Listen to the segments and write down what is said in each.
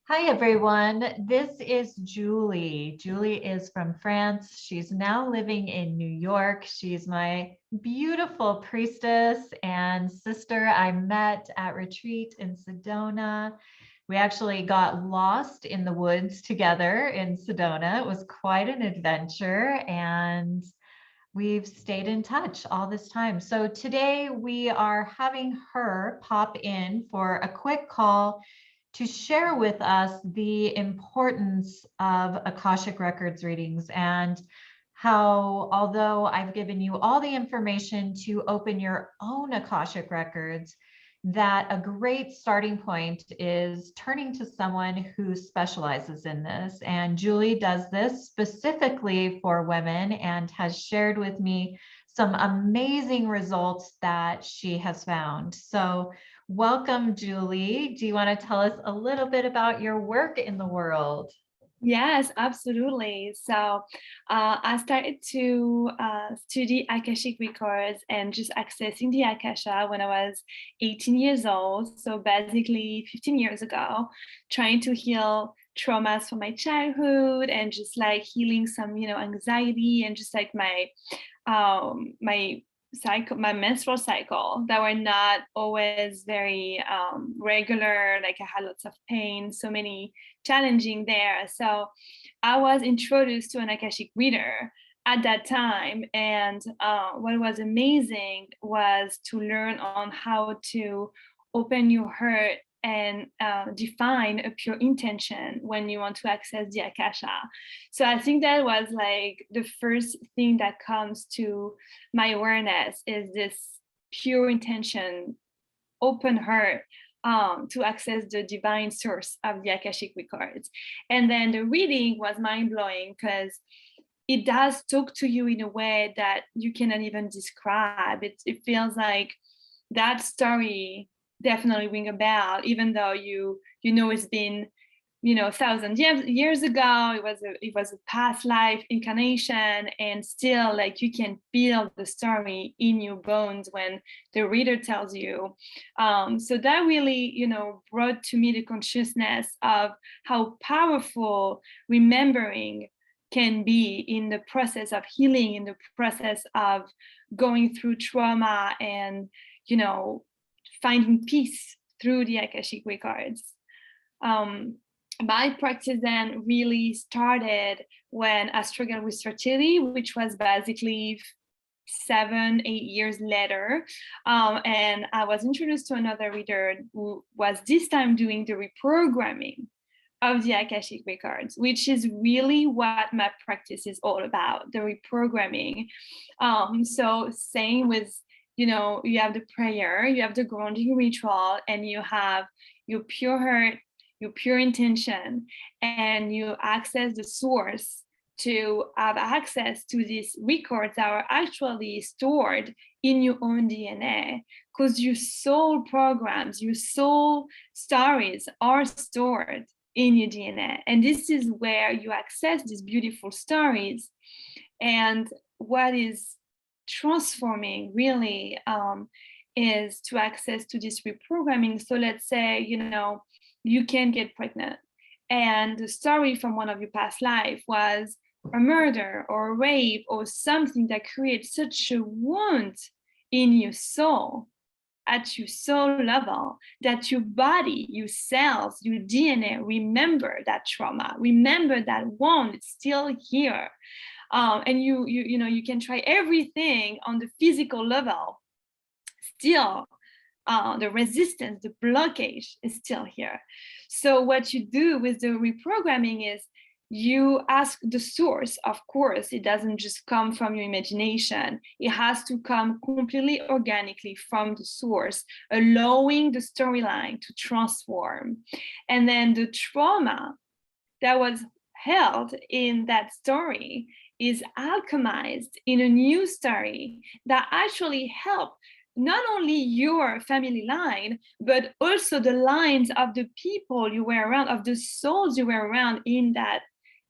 Hi, everyone. This is Julie. Julie is from France. She's now living in New York. She's my beautiful priestess and sister I met at retreat in Sedona. We actually got lost in the woods together in Sedona. It was quite an adventure, and we've stayed in touch all this time. So today we are having her pop in for a quick call to share with us the importance of Akashic Records readings and how, although I've given you all the information to open your own Akashic Records, that a great starting point is turning to someone who specializes in this. And Julie does this specifically for women and has shared with me some amazing results that she has found. So welcome, Julie. Do you want to tell us a little bit about your work in the world? Yes, absolutely. So I started to study Akashic Records and just accessing the Akasha when I was 18 years old. So basically 15 years ago, trying to heal traumas from my childhood and just like healing some, anxiety and just like my cycle, my menstrual cycle that were not always very regular. Like I had lots of pain, so many challenging there. So I was introduced to an Akashic reader at that time. And what was amazing was to learn on how to open your heart and define a pure intention when you want to access the Akasha. So I think that was like the first thing that comes to my awareness is this pure intention, open heart, to access the divine source of the Akashic Records. And then the reading was mind-blowing because it does talk to you in a way that you cannot even describe. It feels like that story definitely ring a bell, even though you know it's been thousands years ago. It was a past life incarnation, and still like you can feel the story in your bones when the reader tells you. So that really brought to me the consciousness of how powerful remembering can be in the process of healing, in the process of going through trauma and finding peace through the Akashic Records. My practice then really started when I struggled with fertility, which was basically 7-8 years later. And I was introduced to another reader who was this time doing the reprogramming of the Akashic Records, which is really what my practice is all about, the reprogramming. So same with, you have the prayer, you have the grounding ritual, and you have your pure heart, your pure intention, and you access the source to have access to these records that are actually stored in your own DNA, because your soul programs, your soul stories are stored in your DNA. And this is where you access these beautiful stories. And what is transforming really is to access to this reprogramming. So let's say, you can get pregnant, and the story from one of your past life was a murder or a rape or something that creates such a wound in your soul, at your soul level, that your body, your cells, your DNA remember that trauma, remember that wound. It's still here. And you can try everything on the physical level, still the resistance, the blockage is still here. So what you do with the reprogramming is you ask the source. Of course, it doesn't just come from your imagination. It has to come completely organically from the source, allowing the storyline to transform. And then the trauma that was held in that story is alchemized in a new story that actually help not only your family line, but also the lines of the people you were around, of the souls you were around in that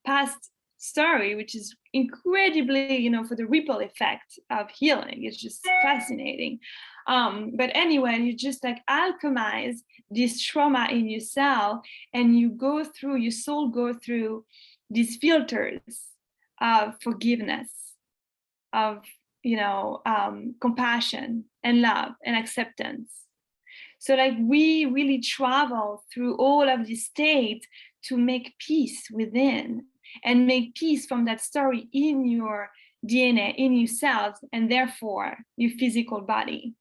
past story, which is incredibly, for the ripple effect of healing. It's just fascinating. But anyway, you just like alchemize this trauma in yourself, and your soul go through these filters of forgiveness, of compassion and love and acceptance. So like we really travel through all of these states to make peace within, and make peace from that story in your DNA, in your cells, and therefore your physical body.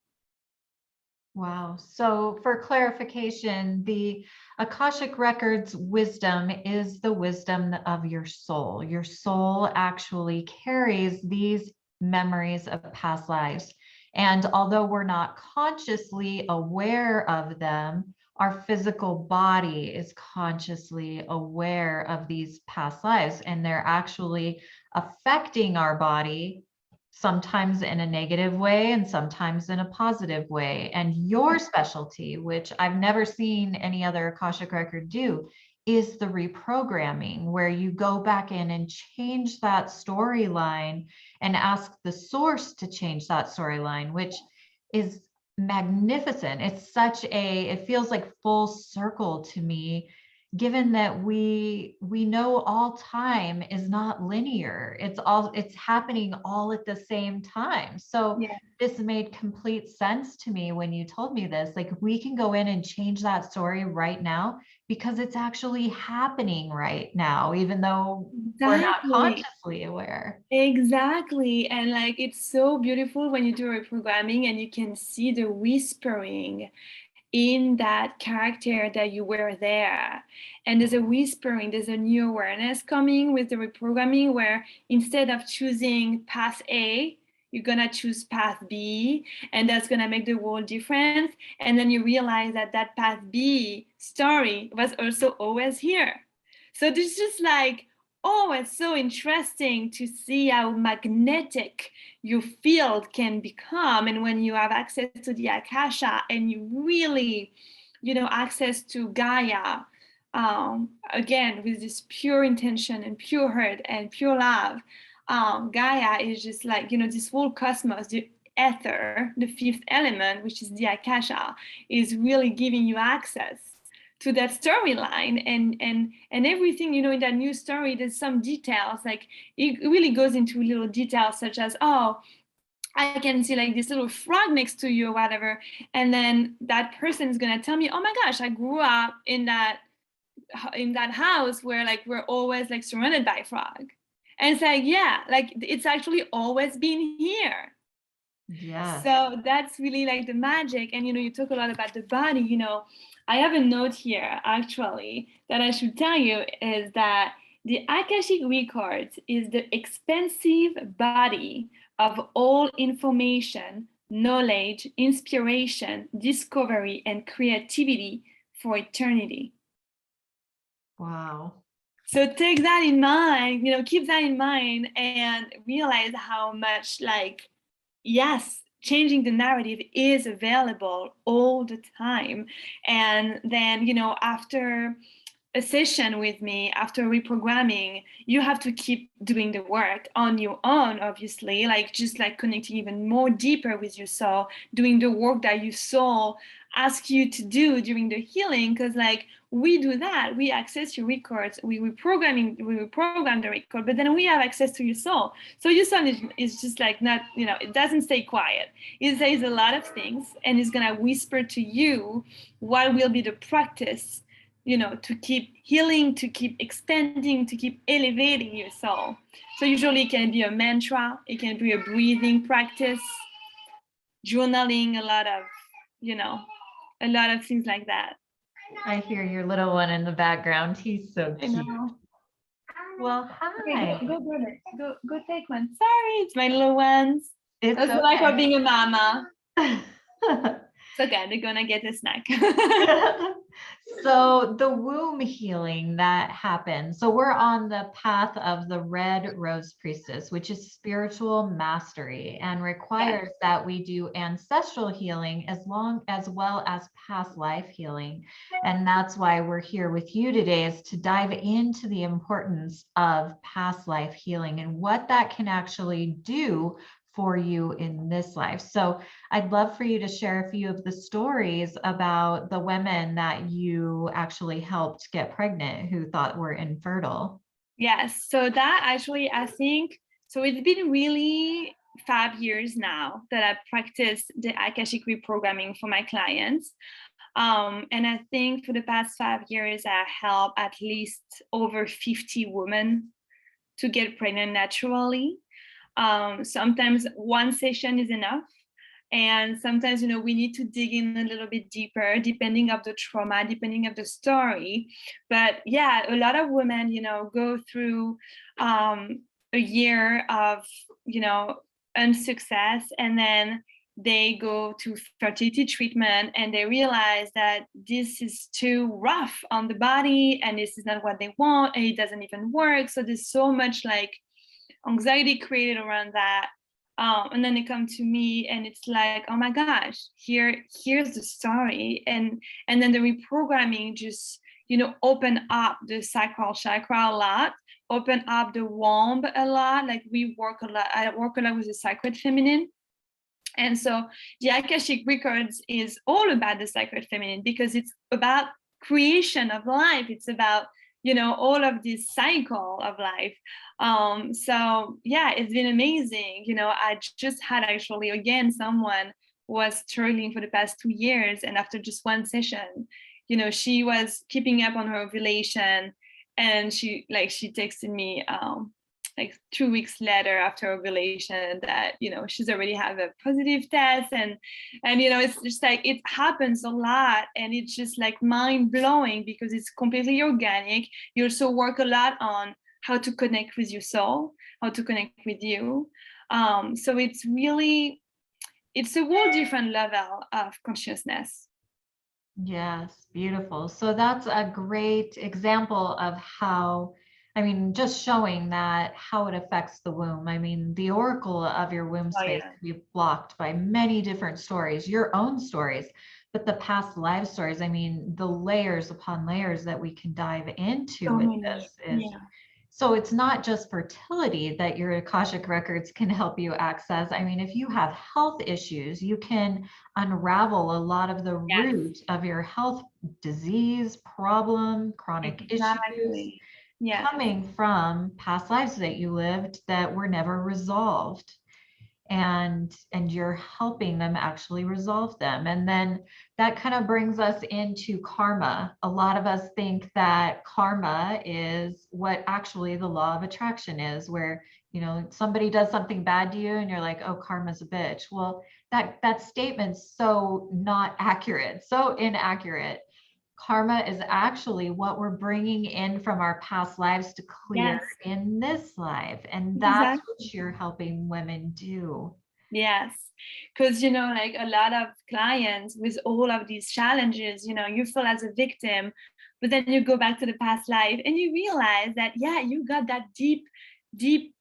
Wow. So for clarification, the Akashic Records wisdom is the wisdom of your soul. Your soul actually carries these memories of past lives. And although we're not consciously aware of them, our physical body is consciously aware of these past lives, and they're actually affecting our body, sometimes in a negative way and sometimes in a positive way. And your specialty, which I've never seen any other Akashic record do, is the reprogramming, where you go back in and change that storyline and ask the source to change that storyline, which is magnificent. It's it feels like full circle to me, given that we know all time is not linear. It's happening all at the same time. So Yeah. this made complete sense to me when you told me this. Like, we can go in and change that story right now because it's actually happening right now, even though we're not Exactly. consciously aware. Exactly. And like it's so beautiful when you do reprogramming and you can see the whispering in that character that you were there. And there's a whispering, there's a new awareness coming with the reprogramming, where instead of choosing path A, you're gonna choose path B, and that's gonna make the world different. And then you realize that that path B story was also always here. So this is just like, oh, it's so interesting to see how magnetic your field can become. And when you have access to the Akasha and you really, access to Gaia, again, with this pure intention and pure heart and pure love, Gaia is just like, this whole cosmos, the ether, the fifth element, which is the Akasha, is really giving you access to that storyline, and everything, in that new story, there's some details, like it really goes into little details such as, oh, I can see like this little frog next to you or whatever, and then that person is gonna tell me, oh my gosh, I grew up in that house where like we're always like surrounded by frog. And it's like, yeah, like it's actually always been here. Yes. So that's really like the magic. And you talk a lot about the body. I have a note here actually that I should tell you, is that the Akashic Records is the expansive body of all information, knowledge, inspiration, discovery, and creativity for eternity. Wow. So take that in mind, keep that in mind, and realize how much, like, yes, changing the narrative is available all the time. And then, after a session with me, after reprogramming, you have to keep doing the work on your own, obviously, like just like connecting even more deeper with your soul, doing the work that your soul asks you to do during the healing. Because like we do that, we access your records, we reprogram the record, but then we have access to your soul. So your soul is just like not, it doesn't stay quiet. It says a lot of things, and it's gonna whisper to you what will be the practice, to keep healing, to keep expanding, to keep elevating your soul. So usually it can be a mantra, it can be a breathing practice, journaling, a lot of things like that. I hear your little one in the background. He's so I cute. know. Well, Okay, hi. go grab it. Go take one. Sorry, it's my little ones. It's That's like for okay. being a mama. It's okay, they're gonna get a snack. So the womb healing that happened. So we're on the path of the Red Rose Priestess, which is spiritual mastery and requires that we do ancestral healing as well as past life healing. And that's why we're here with you today, is to dive into the importance of past life healing and what that can actually do for you in this life. So I'd love for you to share a few of the stories about the women that you actually helped get pregnant who thought were infertile. Yes, so that actually, I think, so it's been really 5 years now that I practice the Akashic Reprogramming for my clients. And I think for the past 5 years, I help at least over 50 women to get pregnant naturally. Sometimes one session is enough. And sometimes, we need to dig in a little bit deeper, depending of the trauma, depending of the story. But yeah, a lot of women, go through a year of, unsuccess, and then they go to fertility treatment and they realize that this is too rough on the body and this is not what they want and it doesn't even work. So there's so much like anxiety created around that. And then they come to me and it's like, oh my gosh, here's the story. And then the reprogramming just, open up the sacral chakra a lot, open up the womb a lot. Like I work a lot with the sacred feminine. And so the Akashic Records is all about the sacred feminine because it's about creation of life. It's about, all of this cycle of life. So yeah, it's been amazing. I just had actually, again, someone was struggling for the past 2 years. And after just one session, she was keeping up on her ovulation and she texted me, like 2 weeks later after ovulation that she's already have a positive test and it's just like it happens a lot and it's just like mind-blowing because it's completely organic. You also work a lot on how to connect with your soul, how to connect with you. So it's a whole different level of consciousness. Yes, beautiful. So that's a great example of how, I mean, just showing that how it affects the womb. I mean, the oracle of your womb Oh space yeah, can be blocked by many different stories, your own stories, but the past life stories, I mean, the layers upon layers that we can dive into so with many. this is, Yeah. so it's not just fertility that your Akashic records can help you access. I mean, if you have health issues, you can unravel a lot of the Yes, root of your health disease, problem, chronic issues exactly. Yes. coming from past lives that you lived that were never resolved. And you're helping them actually resolve them. And then that kind of brings us into karma. A lot of us think that karma is what actually the law of attraction is, where somebody does something bad to you and you're like, oh, karma's a bitch. Well, that statement's so not accurate, so inaccurate. Karma is actually what we're bringing in from our past lives to clear Yes, in this life. And that's what exactly. you're helping women do. Yes, because like a lot of clients with all of these challenges, you feel as a victim, but then you go back to the past life and you realize that yeah, you got that deep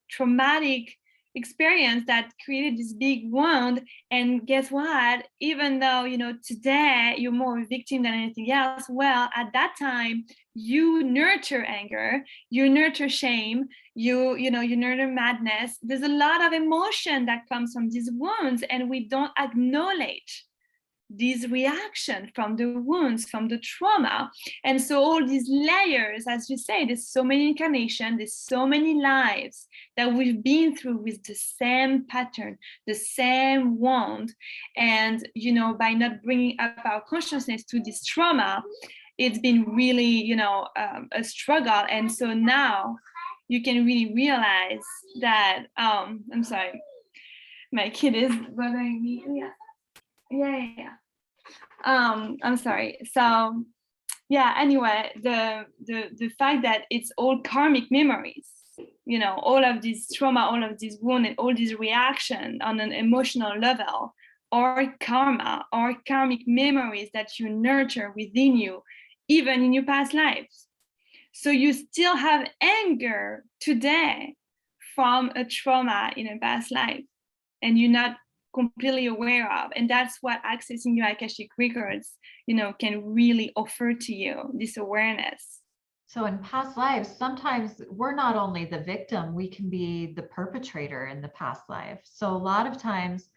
traumatic experience that created this big wound. And guess what? Even though today you're more a victim than anything else, well, at that time you nurture anger, you nurture shame, you nurture madness. There's a lot of emotion that comes from these wounds and we don't acknowledge these reactions from the wounds, from the trauma. And so all these layers, as you say, there's so many incarnations, there's so many lives that we've been through with the same pattern, the same wound. And by not bringing up our consciousness to this trauma, it's been really a struggle. And so now you can really realize that I'm sorry, my kid is bothering me. Yeah. I'm sorry. So yeah, anyway, the fact that it's all karmic memories, all of this trauma, all of this wound, and all these reaction on an emotional level, or karma, or karmic memories that you nurture within you, even in your past lives. So you still have anger today from a trauma in a past life, and you're not completely aware of. And that's what accessing your Akashic records, can really offer to you, this awareness. So in past lives, sometimes we're not only the victim, we can be the perpetrator in the past life. So a lot of times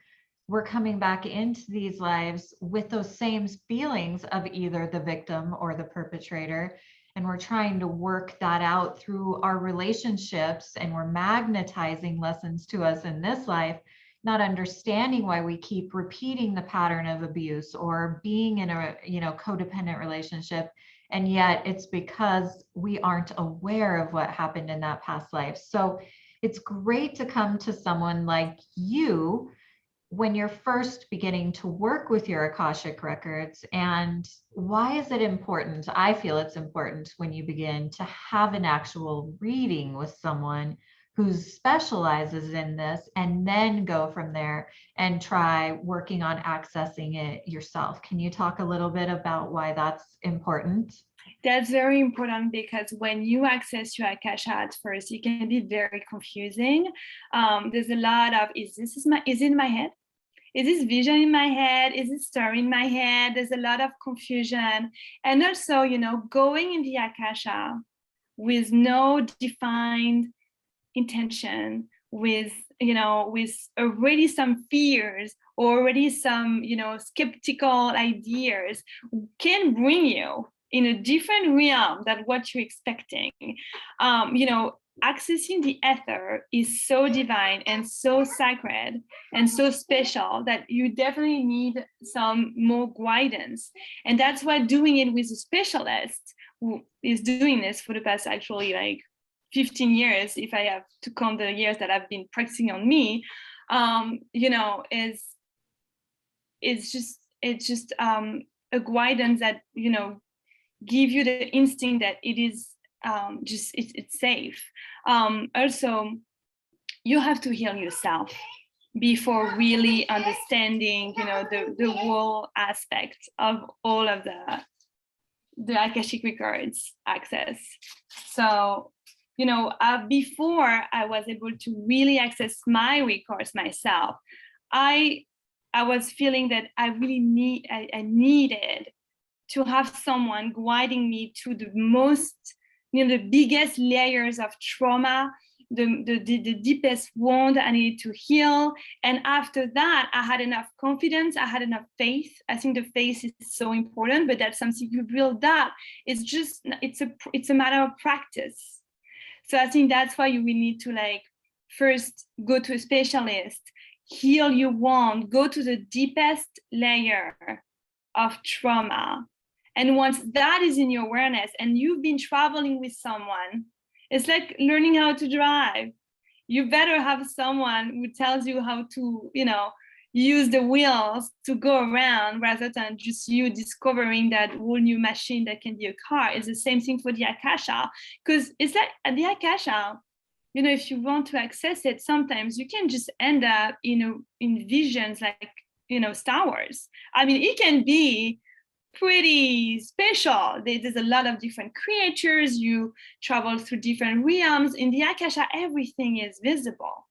we're coming back into these lives with those same feelings of either the victim or the perpetrator. And we're trying to work that out through our relationships, and we're magnetizing lessons to us in this life, not understanding why we keep repeating the pattern of abuse or being in a, codependent relationship. And yet it's because we aren't aware of what happened in that past life. So it's great to come to someone like you when you're first beginning to work with your Akashic records. And why is it important? I feel it's important when you begin to have an actual reading with someone who specializes in this, and then go from there and try working on accessing it yourself. Can you talk a little bit about why that's important? That's very important, because when you access your Akasha at first, it can be very confusing. There's a lot of, is it in my head? Is this vision in my head? Is this story in my head? There's a lot of confusion. And also, going in the Akasha with no defined intention, with already some fears, or already some skeptical ideas, can bring you in a different realm than what you're expecting. Accessing the ether is so divine and so sacred and so special that you definitely need some more guidance. And that's why doing it with a specialist who is doing this for the past actually like 15 years, if I have to count the years that I've been practicing on me, it's just a guidance that give you the instinct that it is it's safe. Also, you have to heal yourself before really understanding the whole aspect of all of the Akashic Records access. So before I was able to really access my records myself, I was feeling that I really needed to have someone guiding me to the most, the biggest layers of trauma, the deepest wound I needed to heal. And after that, I had enough confidence, I had enough faith. I think the faith is so important, but that's something you build up. It's a matter of practice. So I think that's why you will need to first go to a specialist, heal your wound, go to the deepest layer of trauma. And once that is in your awareness and you've been traveling with someone, it's like learning how to drive. You better have someone who tells you how to, use the wheels to go around, rather than just you discovering that whole new machine that can be a car. It's the same thing for the Akasha, because it's like at the Akasha, if you want to access it, sometimes you can just end up in visions like, Star Wars. I mean, it can be pretty special. There's a lot of different creatures. You travel through different realms. In the Akasha, everything is visible.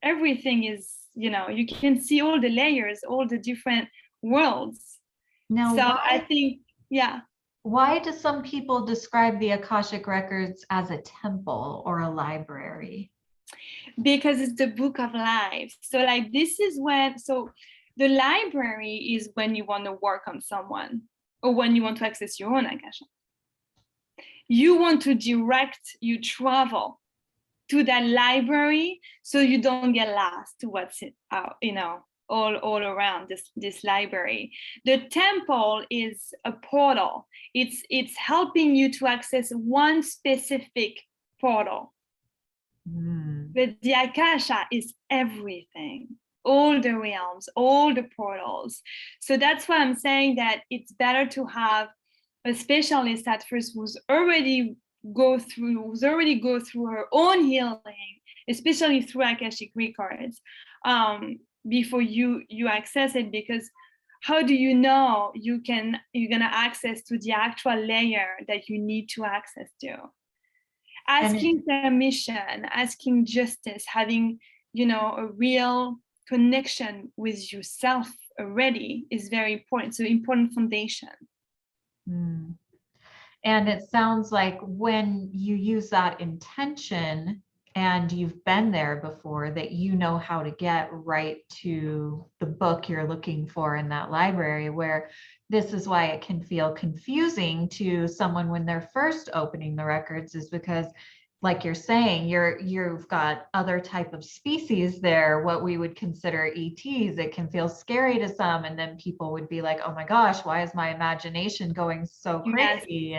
Everything is, you can see all the layers, all the different worlds. Now, so I think, yeah. Why do some people describe the Akashic Records as a temple or a library? Because it's the book of life. So this is the library is when you want to work on someone, or when you want to access your own Akasha. You want to you travel to that library so you don't get lost to what's all around this library. The temple is a portal. It's helping you to access one specific portal. But the Akasha is everything, all the realms, all the portals. So that's why I'm saying that it's better to have a specialist at first who's already go through her own healing, especially through Akashic Records, before you access it. Because how do you know you're gonna access to the actual layer that you need to access to? Asking permission, asking justice, having a real connection with yourself already is very important. So important foundation. And it sounds like when you use that intention and you've been there before, that you know how to get right to the book you're looking for in that library, where this is why it can feel confusing to someone when they're first opening the records, is because, like you're saying, you've got other type of species there, what we would consider ETs. It can feel scary to some, and then people would be like, oh my gosh, why is my imagination going so Yes, crazy?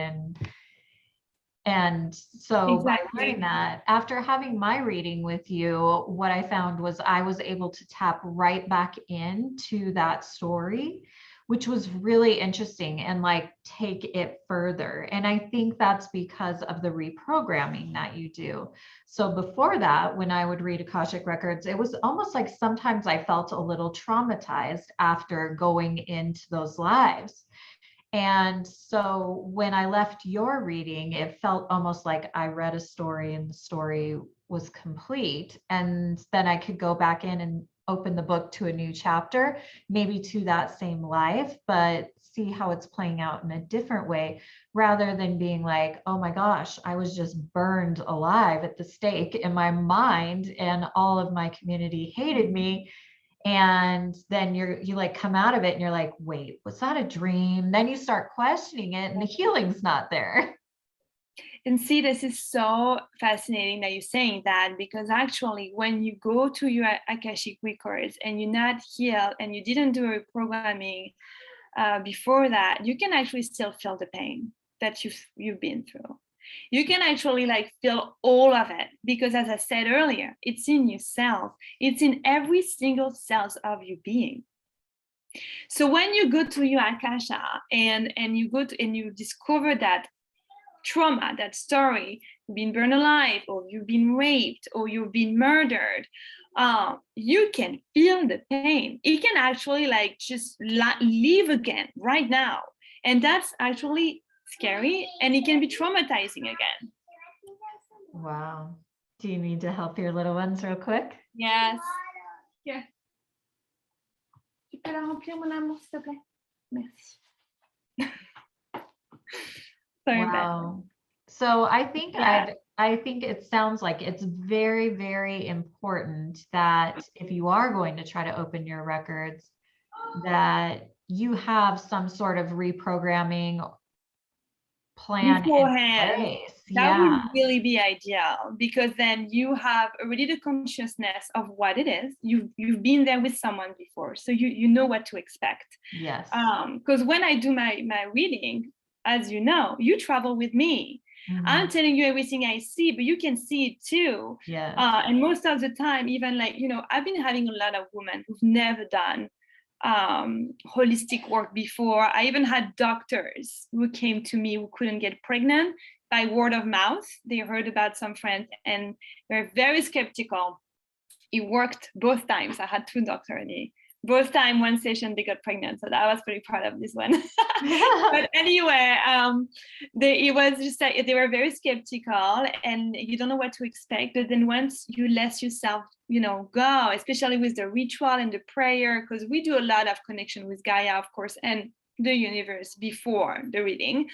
And so by learning exactly. that, after having my reading with you, what I found was I was able to tap right back into that story, which was really interesting, and like take it further. And I think that's because of the reprogramming that you do. So before that, when I would read Akashic Records, it was almost like sometimes I felt a little traumatized after going into those lives. And so when I left your reading, it felt almost like I read a story and the story was complete. And then I could go back in and open the book to a new chapter, maybe to that same life, but see how it's playing out in a different way, rather than being like, oh my gosh, I was just burned alive at the stake in my mind and all of my community hated me. And then you like come out of it and you're like, wait, was that a dream? Then you start questioning it and the healing's not there. And see, this is so fascinating that you're saying that, because actually, when you go to your Akashic records and you're not healed and you didn't do a programming before that, you can actually still feel the pain that you've been through. You can actually like feel all of it, because as I said earlier, it's in yourself. It's in every single cells of your being. So when you go to your Akasha and you go to and you discover that trauma, that story, you've been burned alive, or you've been raped, or you've been murdered, you can feel the pain. It can actually like just live again right now. And that's actually scary, and it can be traumatizing again. Wow. Do you need to help your little ones real quick? Yes. Here. Tu peux la remplir, mon amour, s'il te plaît? Merci. Sorry about that. Wow. So Yeah. I think it sounds like it's very, very important that if you are going to try to open your records, that you have some sort of reprogramming plan in Beforehand, place. that would Yeah. really be ideal, because then you have already the consciousness of what it is. You've been there with someone before, so you know what to expect. Yes. Because when I do my reading, as you know, you travel with me. I'm Mhm. telling you everything I see, but you can see it too. Yes. And most of the time, even like, I've been having a lot of women who've never done holistic work before. I even had doctors who came to me who couldn't get pregnant by word of mouth. They heard about some friends and they're very skeptical. It worked both times. I had two doctors, and both time, one session, they got pregnant. So I was pretty proud of this one. But anyway, it was just like they were very skeptical, and you don't know what to expect. But then once you let yourself, go, especially with the ritual and the prayer, because we do a lot of connection with Gaia, of course, and the universe before the reading.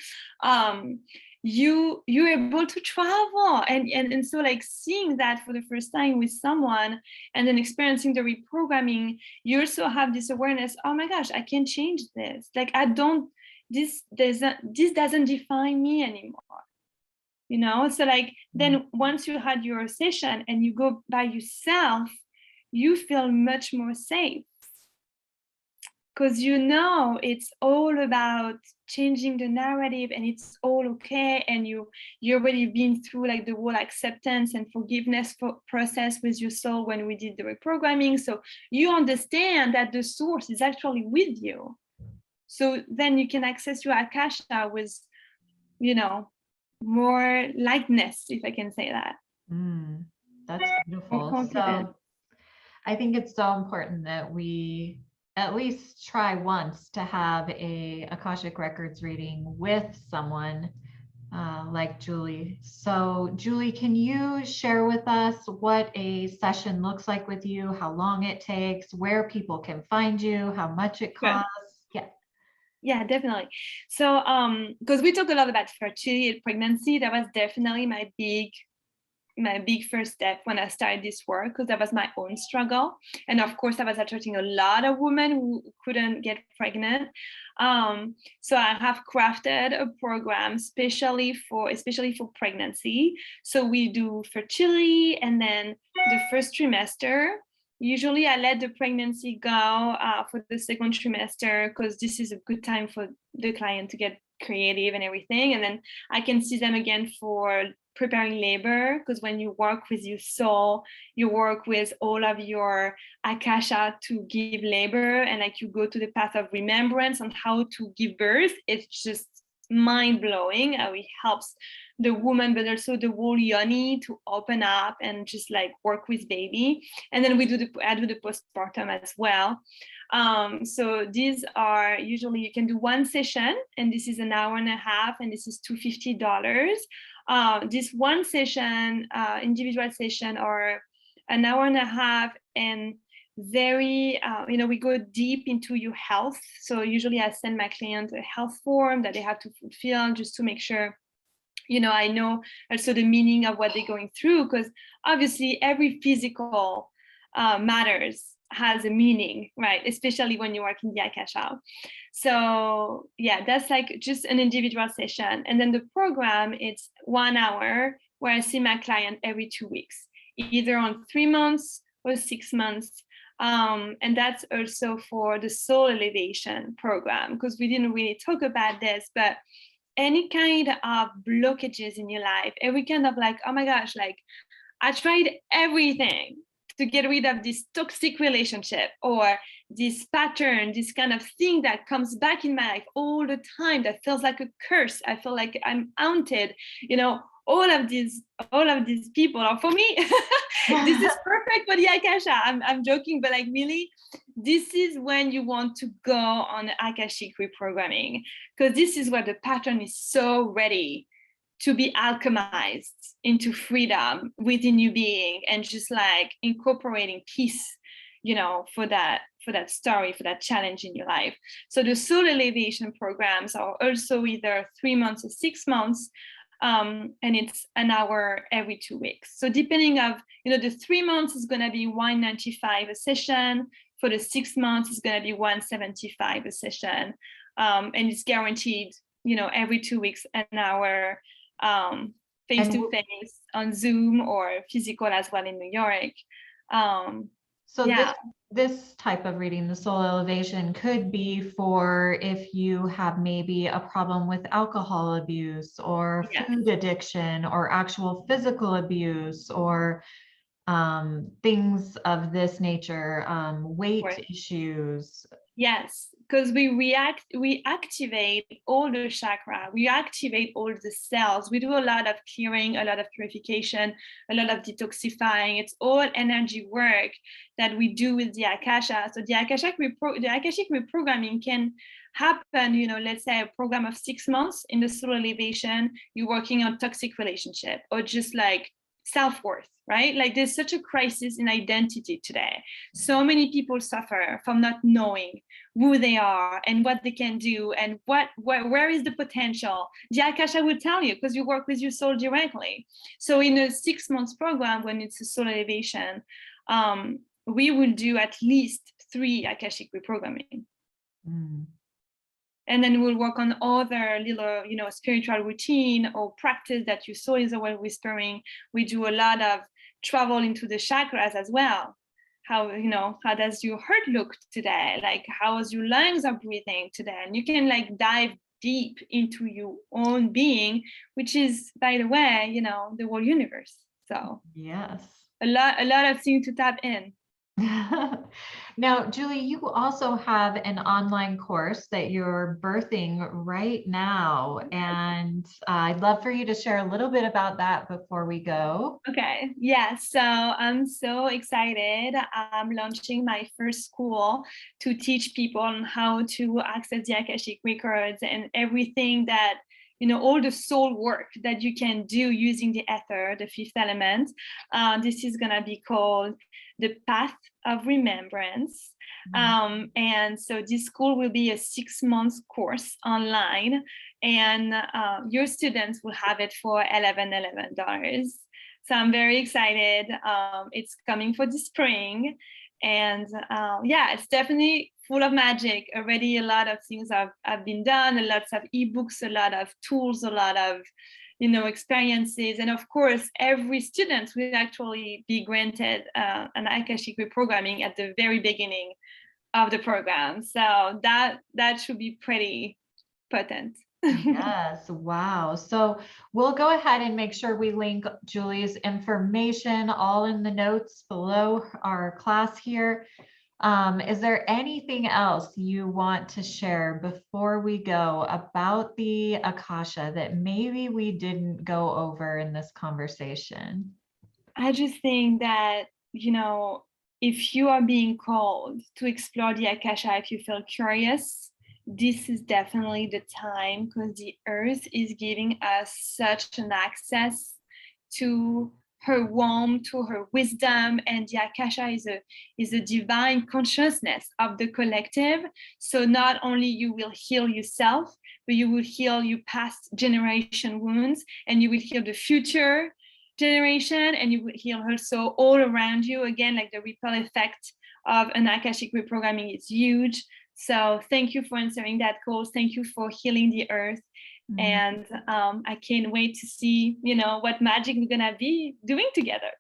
You're able to travel, and so like seeing that for the first time with someone and then experiencing the reprogramming, you also have this awareness, oh my gosh, I can change this. Like this doesn't define me anymore. So like then once you had your session and you go by yourself, you feel much more safe, because it's all about changing the narrative, and it's all okay, and you already been through like the whole acceptance and forgiveness process with your soul when we did the reprogramming. So you understand that the source is actually with you, so then you can access your Akasha with more lightness, if I can say that. That's More beautiful. confident. So I think it's so important that we at least try once to have a Akashic Records reading with someone like Julie. So Julie, can you share with us what a session looks like with you, how long it takes, where people can find you, how much it Good. costs? Yeah. Yeah, definitely. So, because we talk a lot about fertility and pregnancy, that was definitely my big first step when I started this work, because that was my own struggle. And of course, I was attracting a lot of women who couldn't get pregnant. So I have crafted a program especially for pregnancy. So we do fertility, and then the first trimester. Usually, I let the pregnancy go for the second trimester, because this is a good time for the client to get creative and everything. And then I can see them again for preparing labor, because when you work with your soul, you work with all of your akasha to give labor, and like you go to the path of remembrance on how to give birth. It's just mind-blowing how it helps the woman, but also the whole yoni to open up and just like work with baby. And then I do the postpartum as well. So these are usually, you can do one session, and this is an hour and a half, and this is $250. This one session, individual session, or an hour and a half, and very, we go deep into your health. So usually I send my client a health form that they have to fulfill, just to make sure, I know also the meaning of what they're going through, because obviously every physical matters, has a meaning, right? Especially when you work in the Akasha. So yeah, that's like just an individual session. And then the program, it's 1 hour where I see my client every 2 weeks, either on 3 months or 6 months. And that's also for the soul elevation program, because we didn't really talk about this, but any kind of blockages in your life, every kind of like, oh my gosh, like I tried everything to get rid of this toxic relationship, or this pattern, this kind of thing that comes back in my life all the time, that feels like a curse. I feel like I'm haunted, all of these people are for me. This is perfect for the Akasha. I'm joking, but like really, this is when you want to go on Akashic reprogramming, because this is where the pattern is so ready to be alchemized into freedom within you being, and just like incorporating peace, for that story, for that challenge in your life. So the soul elevation programs are also either 3 months or 6 months. And it's an hour every 2 weeks. So depending of, the 3 months is going to be $195 a session. For the 6 months, it's going to be $175 a session. And it's guaranteed, every 2 weeks, an hour, face to face on Zoom, or physical as well in New York. So yeah. this type of reading, the soul elevation, could be for if you have maybe a problem with alcohol abuse, or food addiction, or actual physical abuse, or things of this nature, weight issues. Yes, because we activate all the chakra, we activate all the cells. We do a lot of clearing, a lot of purification, a lot of detoxifying. It's all energy work that we do with the Akasha. So the Akashic reprogramming can happen, let's say a program of 6 months in the soul elevation, you're working on toxic relationship, or just like self-worth, right? Like there's such a crisis in identity today. So many people suffer from not knowing who they are and what they can do, and where is the potential. The Akasha will tell you, because you work with your soul directly. So in a 6 months program, when it's a soul elevation, we will do at least 3 Akashic reprogramming. And then we'll work on other little, spiritual routine or practice that your soul is always whispering. We do a lot of travel into the chakras as well. How does your heart look today? Like, how is your lungs are breathing today? And you can like dive deep into your own being, which is, by the way, the whole universe. So yes, a lot of things to tap in. Now, Julie, you also have an online course that you're birthing right now, and I'd love for you to share a little bit about that before we go. Okay, yeah, so I'm so excited. I'm launching my first school to teach people on how to access the Akashic Records and everything that all the soul work that you can do using the ether, the fifth element. This is going to be called the Path of Remembrance. And so this school will be a 6-month course online, and your students will have it for $11. So I'm very excited. It's coming for the spring. And yeah, it's definitely full of magic. Already a lot of things have been done, lots of ebooks, a lot of tools, a lot of experiences. And of course, every student will actually be granted an Akashic Reprogramming at the very beginning of the program. So that should be pretty potent. Yes, wow. So we'll go ahead and make sure we link Julie's information all in the notes below our class here. Is there anything else you want to share before we go about the Akasha that maybe we didn't go over in this conversation? I just think that, if you are being called to explore the Akasha, if you feel curious, this is definitely the time, because the earth is giving us such an access to her womb, to her wisdom, and the Akasha is a divine consciousness of the collective. So not only you will heal yourself, but you will heal your past generation wounds, and you will heal the future generation, and you will heal also all around you. Again, like the ripple effect of an Akashic reprogramming is huge. So thank you for answering that call. Thank you for healing the earth. And I can't wait to see, what magic we're gonna be doing together.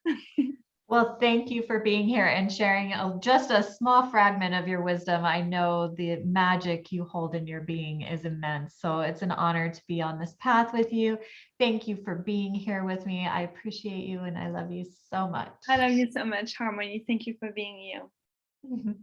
Well, thank you for being here and sharing just a small fragment of your wisdom. I know the magic you hold in your being is immense. So it's an honor to be on this path with you. Thank you for being here with me. I appreciate you and I love you so much. I love you so much, Harmony. Thank you for being you.